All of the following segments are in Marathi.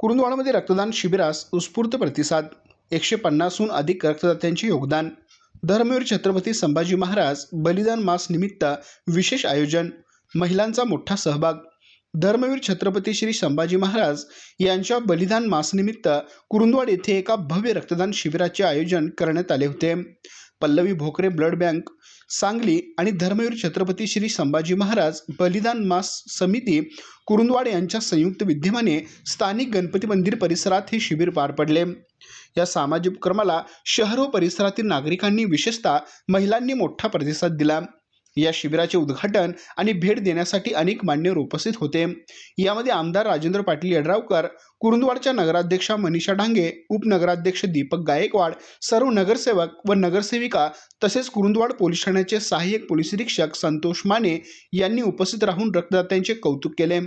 कुरुंदवाडामध्ये रक्तदान शिबिरास उत्स्फूर्त प्रतिसाद. 150हून अधिक रक्तदात्यांचे योगदान. धर्मवीर छत्रपती संभाजी महाराज बलिदान मास निमित्त विशेष आयोजन. महिलांचा मोठा सहभाग. धर्मवीर छत्रपती श्री संभाजी महाराज यांच्या बलिदान मासनिमित्त कुरुंदवाड येथे एका भव्य रक्तदान शिबिराचे आयोजन करण्यात आले होते. पल्लवी भोकरे ब्लड बँक सांगली आणि धर्मवीर छत्रपती श्री संभाजी महाराज बलिदान मास समिती कुरुंदवाड यांच्या संयुक्त विद्यमाने स्थानिक गणपती मंदिर परिसरात हे शिबिर पार पडले. या सामाजिक उपक्रमाला शहर व परिसरातील नागरिकांनी विशेषतः महिलांनी मोठा प्रतिसाद दिला. या शिबिराचे उद्घाटन आणि भेट देण्यासाठी अनेक मान्यवर उपस्थित होते. यामध्ये आमदार राजेंद्र पाटील यड्रावकर, कुरुंदवाडच्या नगराध्यक्षा मनीषा डांगे, उपनगराध्यक्ष दीपक गायकवाड, सर्व नगरसेवक व नगरसेविका तसेच कुरुंदवाड पोलीस ठाण्याचे सहाय्यक पोलीस निरीक्षक संतोष माने यांनी उपस्थित राहून रक्तदात्यांचे कौतुक केले.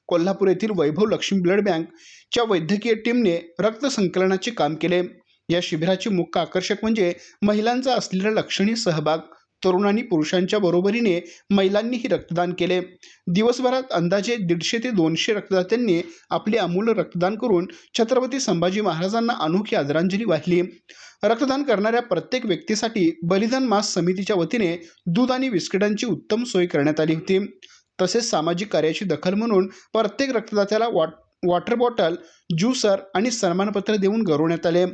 कोल्हापूर येथील वैभव लक्ष्मी ब्लड बँकच्या वैद्यकीय टीमने रक्त संकलनाचे काम केले. या शिबिराचे मुख्य आकर्षक म्हणजे महिलांचा असलेला लक्षणीय सहभाग. तरुणांनी पुरुषांच्या बरोबरीने महिलांनीही रक्तदान केले. दिवसभरात अंदाजे 150 ते 200 रक्तदात्यांनी आपले अमूल्य रक्तदान करून छत्रपती संभाजी महाराजांना अनोखी आदरांजली वाहिली. रक्तदान करणाऱ्या प्रत्येक व्यक्तीसाठी बलिदान मास समितीच्या वतीने दूध आणि बिस्किटांची उत्तम सोय करण्यात आली होती. तसेच सामाजिक कार्याची दखल म्हणून प्रत्येक रक्तदात्याला वॉटर बॉटल, ज्यूसर आणि सन्मानपत्र देऊन गौरवण्यात आले.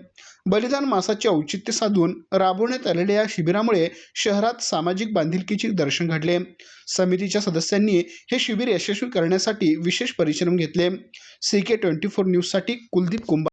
बलिदान मासाचे औचित्य साधून राबवण्यात आलेल्या या शिबिरामुळे शहरात सामाजिक बांधिलकीचे दर्शन घडले. समितीच्या सदस्यांनी हे शिबिर यशस्वी करण्यासाठी विशेष परिश्रम घेतले. CK24 न्यूजसाठी कुलदीप कुंभार.